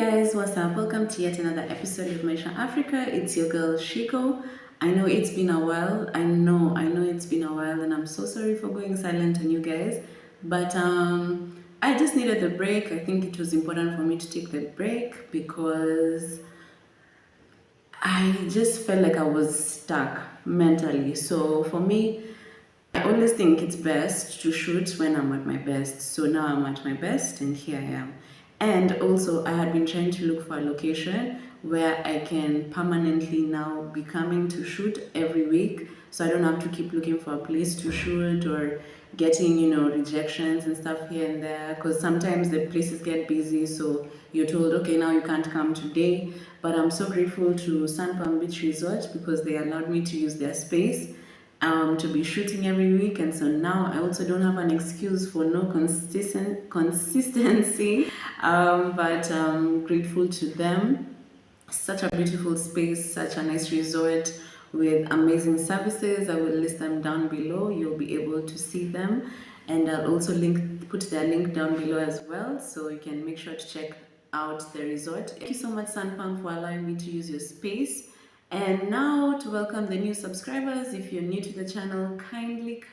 guys, what's up? Welcome to yet another episode of Maisha Africa. It's your girl Shiko. I know it's been a while. I know it's been a while, and I'm so sorry for going silent on you guys. But I just needed the break. I think it was important for me to take the break because I just felt like I was stuck mentally. So for me, I always think it's best to shoot when I'm at my best. So now I'm at my best and here I am. And also I had been trying to look for a location where I can permanently now be coming to shoot every week. So I don't have to keep looking for a place to shoot or getting, rejections and stuff here and there. Because sometimes the places get busy. So you're told, okay, now you can't come today. But I'm so grateful to Sun Palm Beach Resort because they allowed me to use their space to be shooting every week, and so now I also don't have an excuse for no consistency. But I'm grateful to them. Such a beautiful space, such a nice resort with amazing services. I will list them down below. You'll be able to see them, and I'll also put their link down below as well, so you can make sure to check out the resort. Thank you so much, Sunpam, for allowing me to use your space. And now to welcome the new subscribers. If you're new to the channel, kindly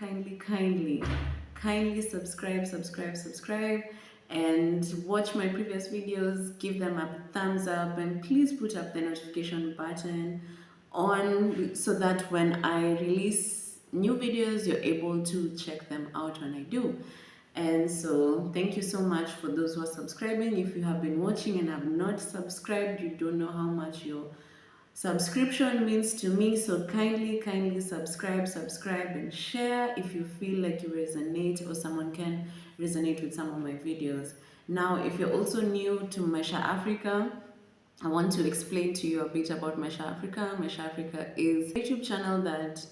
subscribe and watch my previous videos. Give them a thumbs up and please put up the notification button on so that when I release new videos, you're able to check them out when I do. And so thank you so much for those who are subscribing. If you have been watching and have not subscribed, you don't know how much your subscription means to me. So kindly subscribe and share if you feel like you resonate or someone can resonate with some of my videos. Now, if you're also new to Maisha Africa, I want to explain to you a bit about Maisha Africa. Maisha Africa is a YouTube channel that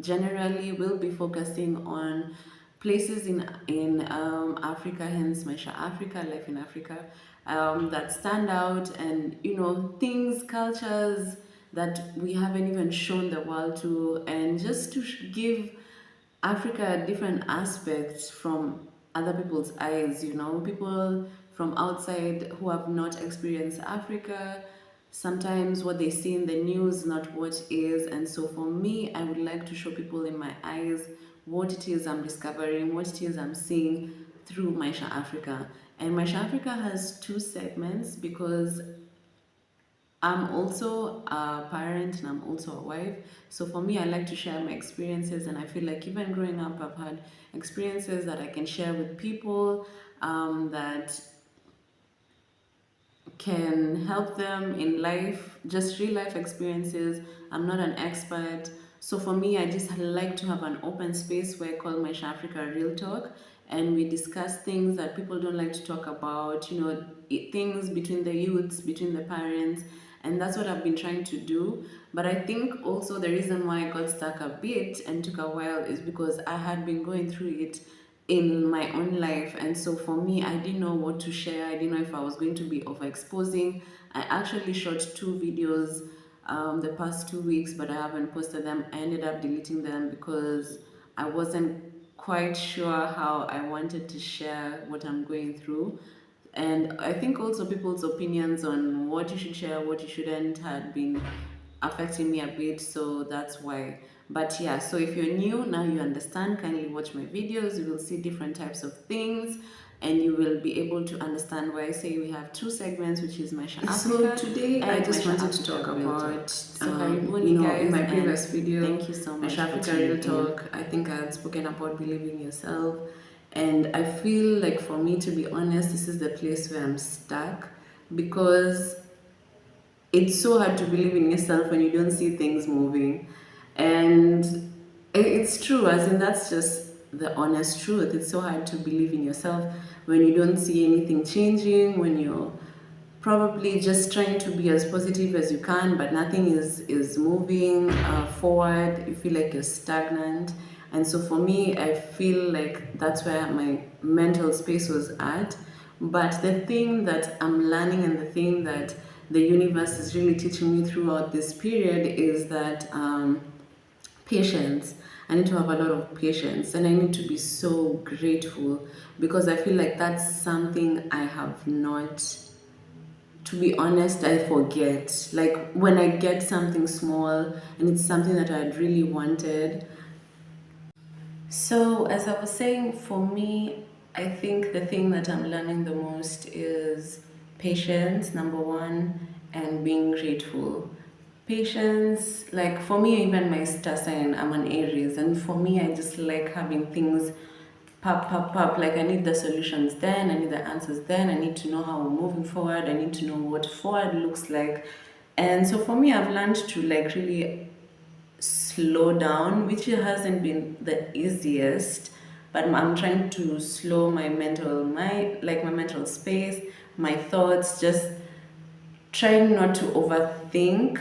generally will be focusing on places in Africa, hence Maisha Africa, life in Africa, that stand out, and things, cultures that we haven't even shown the world to, and just to give Africa a different aspect from other people's eyes, people from outside who have not experienced Africa. Sometimes what they see in the news, not what is. And so for me, I would like to show people in my eyes what it is I'm discovering, what it is I'm seeing through Maisha Africa. And Maisha Africa has two segments because I'm also a parent and I'm also a wife. So for me, I like to share my experiences, and I feel like even growing up, I've had experiences that I can share with people that can help them in life, just real life experiences. I'm not an expert. So for me, I just like to have an open space where I call Maisha Africa Real Talk, and we discuss things that people don't like to talk about, things between the youths, between the parents, and that's what I've been trying to do. But I think also the reason why I got stuck a bit and took a while is because I had been going through it in my own life, and so for me, I didn't know what to share. I didn't know if I was going to be overexposing. I actually shot 2 videos the past 2 weeks, but I haven't posted them. I ended up deleting them because I wasn't quite sure how I wanted to share what I'm going through. And I think also people's opinions on what you should share, what you shouldn't, had been affecting me a bit, so that's why. But yeah, so if you're new, now you understand, kindly watch my videos. You will see different types of things, and you will be able to understand why I say we have two segments, which is Maisha Africa. So today I just wanted to talk about, in my previous video, thank you so much, Maisha Africa Real Talk. I think I had spoken about believing yourself, and I feel like, for me, to be honest, this is the place where I'm stuck, because it's so hard to believe in yourself when you don't see things moving. And it's true, as in, that's just the honest truth. It's so hard to believe in yourself when you don't see anything changing, when you're probably just trying to be as positive as you can, but nothing is moving forward. You feel like you're stagnant. And so for me, I feel like that's where my mental space was at. But the thing that I'm learning, and the thing that the universe is really teaching me throughout this period, is that patience. I need to have a lot of patience, and I need to be so grateful, because I feel like that's something I have not to be honest, I forget. Like when I get something small and it's something that I'd really wanted. So, as I was saying, for me, I think the thing that I'm learning the most is patience, number one, and being grateful. Patience, like for me, even my star sign, I'm an Aries, and for me, I just like having things pop, pop, pop. Like I need the solutions then, I need the answers then, I need to know how we're moving forward, I need to know what forward looks like. And so for me, I've learned to like really slow down, which hasn't been the easiest, but I'm trying to slow my mental space, my thoughts, just trying not to overthink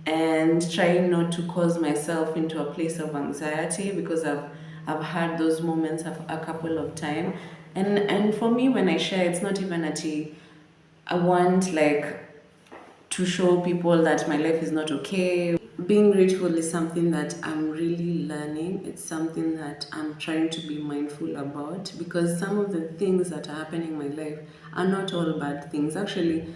and trying not to cause myself into a place of anxiety because I've had those moments a couple of times. And for me, when I share, it's not even a tea. I want like to show people that my life is not okay. Being grateful is something that I'm really learning. It's something that I'm trying to be mindful about because some of the things that are happening in my life are not all bad things. Actually,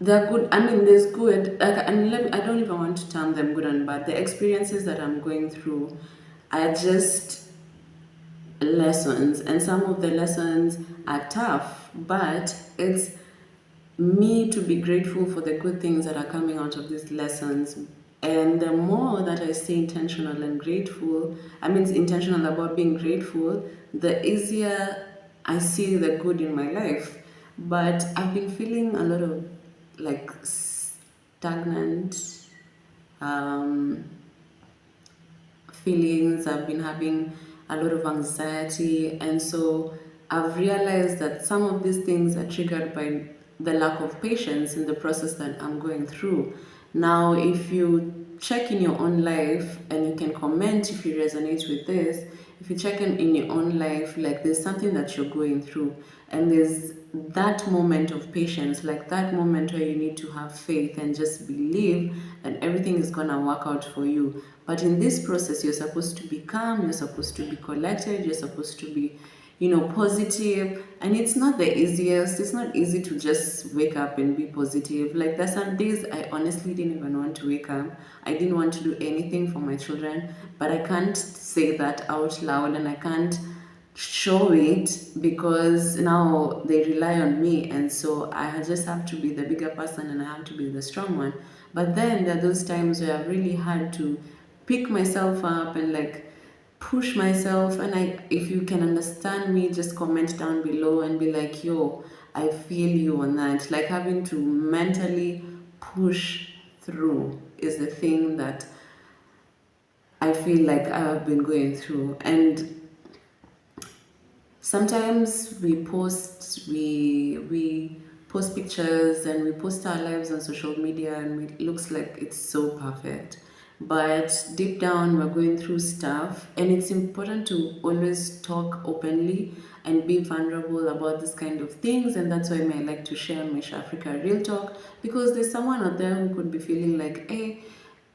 they're good. I mean, there's good. Like, I don't even want to term them good and bad. The experiences that I'm going through are just lessons, and some of the lessons are tough, but it's me to be grateful for the good things that are coming out of these lessons. And the more that I stay intentional and grateful, I mean, intentional about being grateful, the easier I see the good in my life. But I've been feeling a lot of like stagnant, um, feelings, I've been having a lot of anxiety, and so I've realized that some of these things are triggered by the lack of patience in the process that I'm going through. Now, if you check in your own life and you can comment if you resonate with this, if you check in your own life, like there's something that you're going through, and there's that moment of patience, like that moment where you need to have faith and just believe that everything is gonna work out for you. But in this process, you're supposed to be calm, you're supposed to be collected, you're supposed to be, positive. And it's not the easiest. It's not easy to just wake up and be positive. Like there's some days I honestly didn't even want to wake up. I didn't want to do anything for my children, but I can't say that out loud and I can't show it because now they rely on me, and so I just have to be the bigger person and I have to be the strong one. But then there are those times where I've really had to pick myself up and like push myself. And I, if you can understand me, just comment down below and be like, yo, I feel you on that. Like having to mentally push through is the thing that I feel like I've been going through. And sometimes we post pictures and we post our lives on social media and it looks like it's so perfect. But deep down we're going through stuff, and it's important to always talk openly and be vulnerable about this kind of things. And that's why I like to share Maisha Africa Real Talk, because there's someone out there who could be feeling like, hey,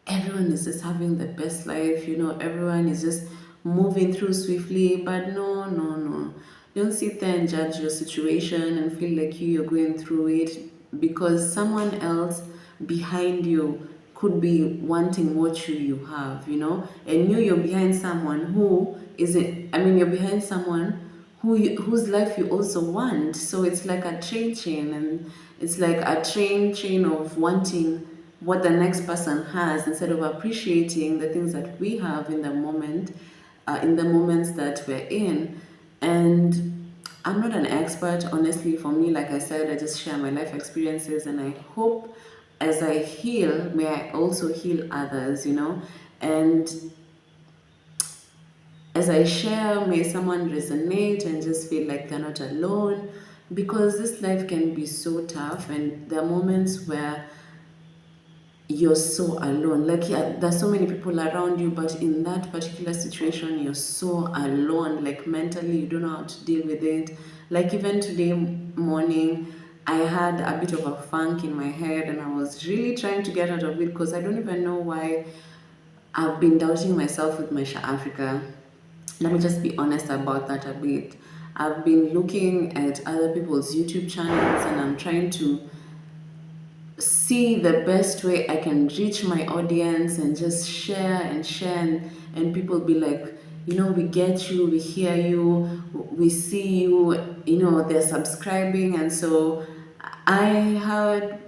everyone is just having the best life, everyone is just moving through swiftly. But no, no, no. Don't sit there and judge your situation and feel like you're going through it, because someone else behind you could be wanting what you have, and you're behind someone who isn't, I mean, you're behind someone whose life you also want. So it's like a chain, and it's like a chain of wanting what the next person has instead of appreciating the things that we have in the moment, in the moments that we're in. And I'm not an expert, honestly. For me, like I said, I just share my life experiences, and I hope as I heal, may I also heal others, and as I share, may someone resonate and just feel like they're not alone, because this life can be so tough, and there are moments where you're so alone. Like, yeah, there's so many people around you, but in that particular situation, you're so alone. Like, mentally, you don't know how to deal with it. Like, even today morning, I had a bit of a funk in my head, and I was really trying to get out of it because I don't even know why I've been doubting myself with Maisha Africa. Let me just be honest about that a bit. I've been looking at other people's YouTube channels and I'm trying to see the best way I can reach my audience and just share and share, and people be like, we get you, we hear you, we see you, they're subscribing. And so I had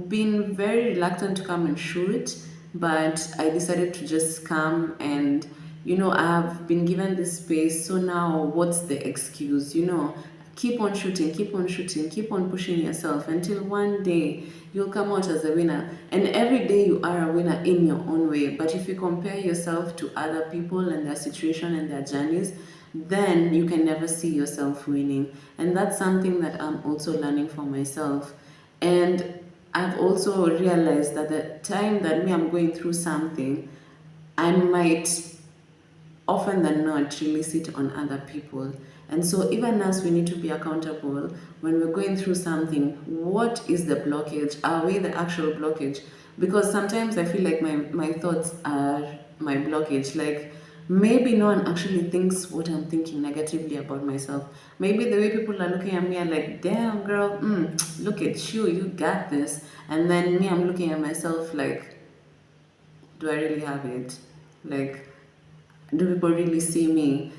been very reluctant to come and shoot, but I decided to just come and I've been given this space, so now what's the excuse? Keep on shooting, keep on shooting, keep on pushing yourself until one day you'll come out as a winner. And every day you are a winner in your own way. But if you compare yourself to other people and their situation and their journeys, then you can never see yourself winning. And that's something that I'm also learning for myself. And I've also realized that the time that me I'm going through something, I might often than not release it on other people. And so even as we need to be accountable when we're going through something, what is the blockage? Are we the actual blockage? Because sometimes I feel like my thoughts are my blockage. Like maybe no one actually thinks what I'm thinking negatively about myself. Maybe the way people are looking at me are like, damn girl, look at you, you got this. And then me, I'm looking at myself like, do I really have it? Like, do people really see me?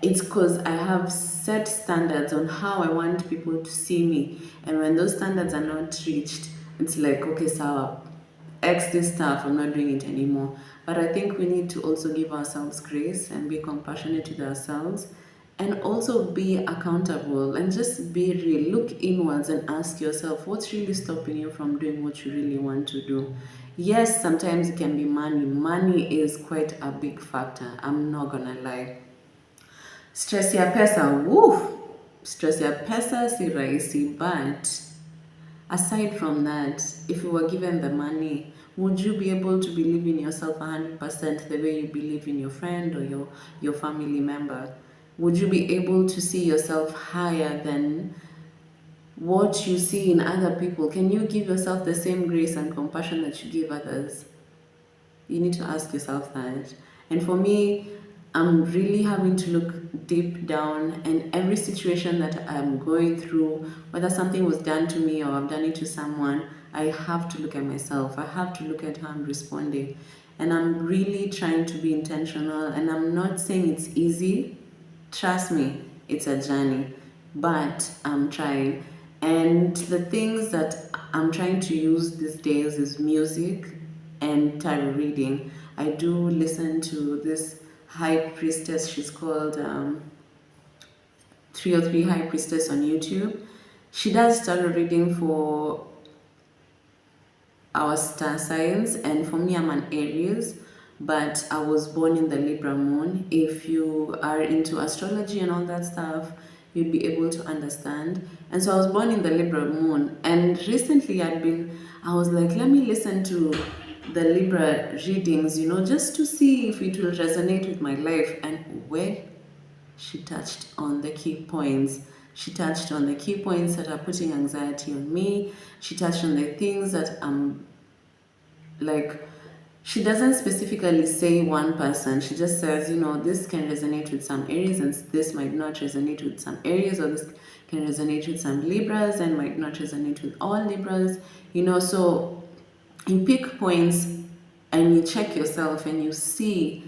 It's because I have set standards on how I want people to see me. And when those standards are not reached, it's like, okay, so X this stuff, I'm not doing it anymore. But I think we need to also give ourselves grace and be compassionate with ourselves and also be accountable and just be real. Look inwards and ask yourself what's really stopping you from doing what you really want to do. Yes, sometimes it can be money. Money is quite a big factor. I'm not gonna lie. Stress ya pesa, woo! Stress ya pesa si rahisi, but aside from that, if you were given the money, would you be able to believe in yourself 100% the way you believe in your friend or your family member? Would you be able to see yourself higher than what you see in other people? Can you give yourself the same grace and compassion that you give others? You need to ask yourself that. And for me, I'm really having to look deep down, and every situation that I'm going through, whether something was done to me or I've done it to someone, I have to look at myself. I have to look at how I'm responding. And I'm really trying to be intentional, and I'm not saying it's easy. Trust me, it's a journey, but I'm trying. And the things that I'm trying to use these days is music and tarot reading. I do listen to this high priestess, she's called 303 High Priestess on YouTube. She does tarot reading for our star signs, and for me, I'm an Aries, but I was born in the Libra moon. If you are into astrology and all that stuff, you'd be able to understand. And so I was born in the Libra moon, and recently I was like, let me listen to the Libra readings, just to see if it will resonate with my life. And where she touched on the key points. She touched on the key points that are putting anxiety on me. She touched on the things that I'm like, she doesn't specifically say one person. She just says, this can resonate with some areas and this might not resonate with some areas, or this can resonate with some Libras and might not resonate with all Libras. So you pick points and you check yourself and you see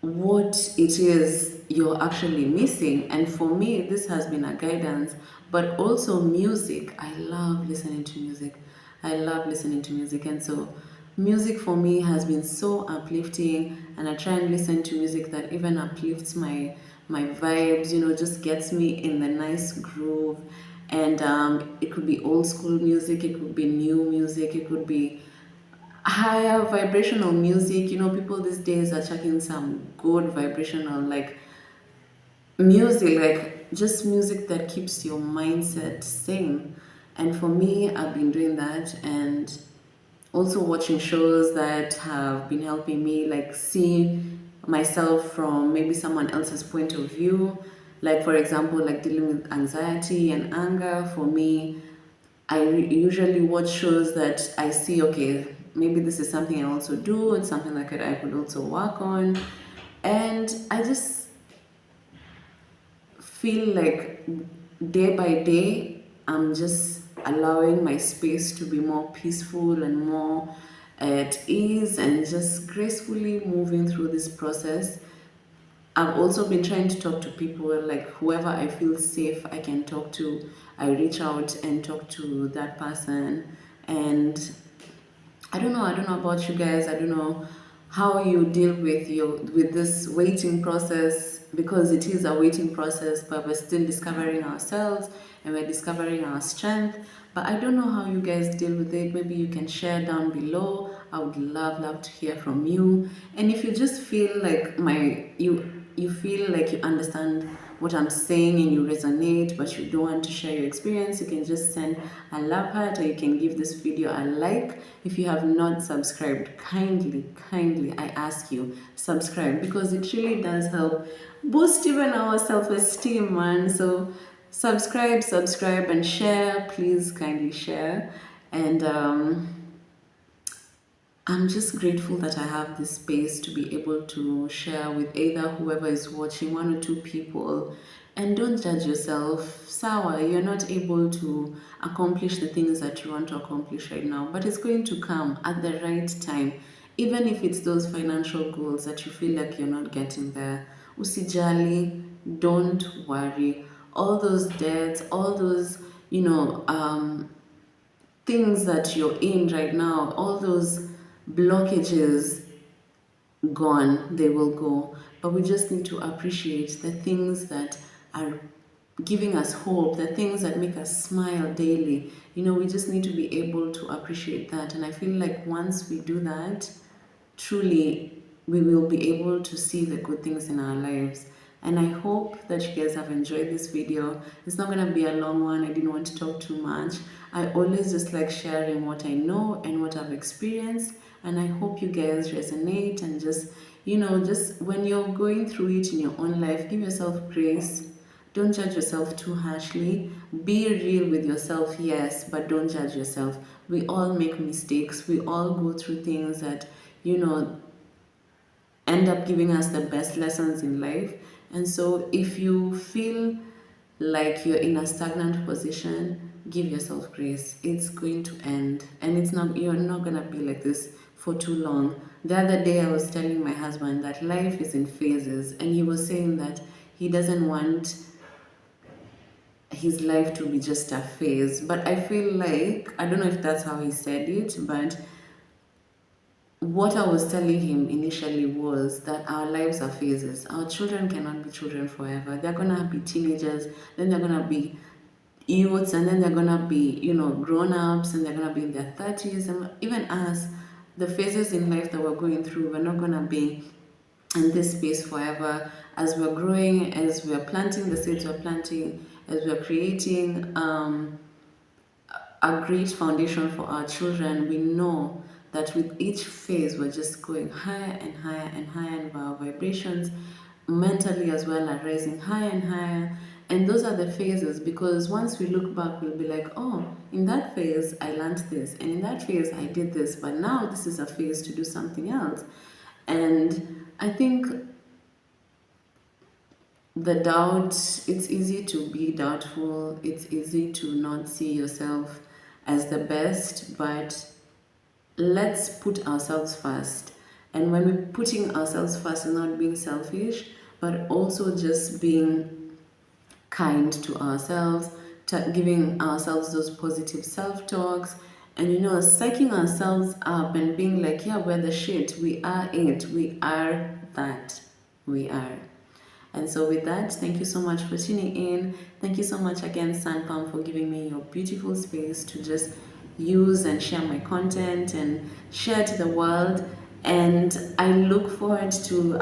what it is you're actually missing. And for me, this has been a guidance, but also music. I love listening to music. I love listening to music. And so music for me has been so uplifting, and I try and listen to music that even uplifts my vibes, just gets me in the nice groove. And it could be old school music, it could be new music, it could be higher vibrational music. People these days are chucking some good vibrational like music, like just music that keeps your mindset sane. And for me, I've been doing that, and also watching shows that have been helping me like see myself from maybe someone else's point of view. Like for example, like dealing with anxiety and anger. For me, usually watch shows that I see, okay, maybe this is something I also do, it's something that I could also work on. And I just feel like day by day I'm just allowing my space to be more peaceful and more at ease and just gracefully moving through this process. I've also been trying to talk to people, like whoever I feel safe I can talk to. I reach out and talk to that person. And I don't know about you guys. I don't know how you deal with this waiting process, because it is a waiting process, but we're still discovering ourselves and we're discovering our strength. But I don't know how you guys deal with it. Maybe you can share down below. I would love to hear from you. And if you just feel like you feel like you understand what I'm saying and you resonate, but you don't want to share your experience, you can just send a love heart, or you can give this video a like. If you have not subscribed, kindly, I ask you, subscribe, because it really does help boost even our self-esteem, man. So subscribe, and share. Please kindly share. And I'm just grateful that I have this space to be able to share with either whoever is watching, one or two people. And don't judge yourself. Sawa, you're not able to accomplish the things that you want to accomplish right now, but it's going to come at the right time. Even if it's those financial goals that you feel like you're not getting there, usijali, don't worry. All those debts, all those, things that you're in right now, all those blockages, gone, they will go. But we just need to appreciate the things that are giving us hope, the things that make us smile daily. We just need to be able to appreciate that. And I feel like once we do that, truly we will be able to see the good things in our lives. And I hope that you guys have enjoyed this video. It's not gonna be a long one. I didn't want to talk too much. I always just like sharing what I know and what I've experienced, and I hope you guys resonate. And just when you're going through it in your own life, give yourself grace. Don't judge yourself too harshly. Be real with yourself, yes, but don't judge yourself. We all make mistakes. We all go through things that, you know, end up giving us the best lessons in life. And so if you feel like you're in a stagnant position, give yourself grace. It's going to end, and you're not gonna be like this for too long. The other day I was telling my husband that life is in phases, and he was saying that he doesn't want his life to be just a phase. But I feel like, I don't know if that's how he said it, but what I was telling him initially was that our lives are phases. Our children cannot be children forever. They're gonna be teenagers, then they're gonna be youths, and then they're gonna be, grown-ups, and they're gonna be in their 30s. And even us, the phases in life that we're going through, we're not gonna be in this space forever. As we're growing, as we're planting the seeds we're planting, as we're creating a great foundation for our children, we know that with each phase we're just going higher and higher and higher, and our vibrations mentally as well are rising higher and higher. And those are the phases, because once we look back, we'll be like, oh, in that phase I learned this, and in that phase I did this, but now this is a phase to do something else. And I think the doubt, it's easy to be doubtful, it's easy to not see yourself as the best, but let's put ourselves first. And when we're putting ourselves first, and not being selfish, but also just being kind to ourselves, giving ourselves those positive self-talks, and psyching ourselves up and being like, yeah, we're the shit, we are it, we are that, we are. And so with that, thank you so much for tuning in. Thank you so much again, Sanpam, for giving me your beautiful space to just use and share my content and share to the world. And I look forward to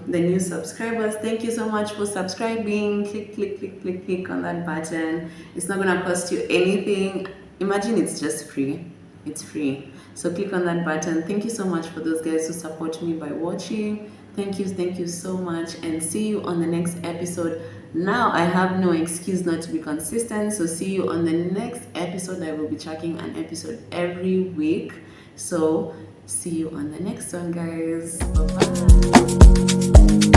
the new subscribers. Thank you so much for subscribing. Click on that button. It's not gonna cost you anything. Imagine it's just free. It's free. So click on that button. Thank you so much for those guys who support me by watching. Thank you so much, and see you on the next episode. Now I have no excuse not to be consistent, so see you on the next episode. I will be tracking an episode every week. So see you on the next one, guys. Bye bye.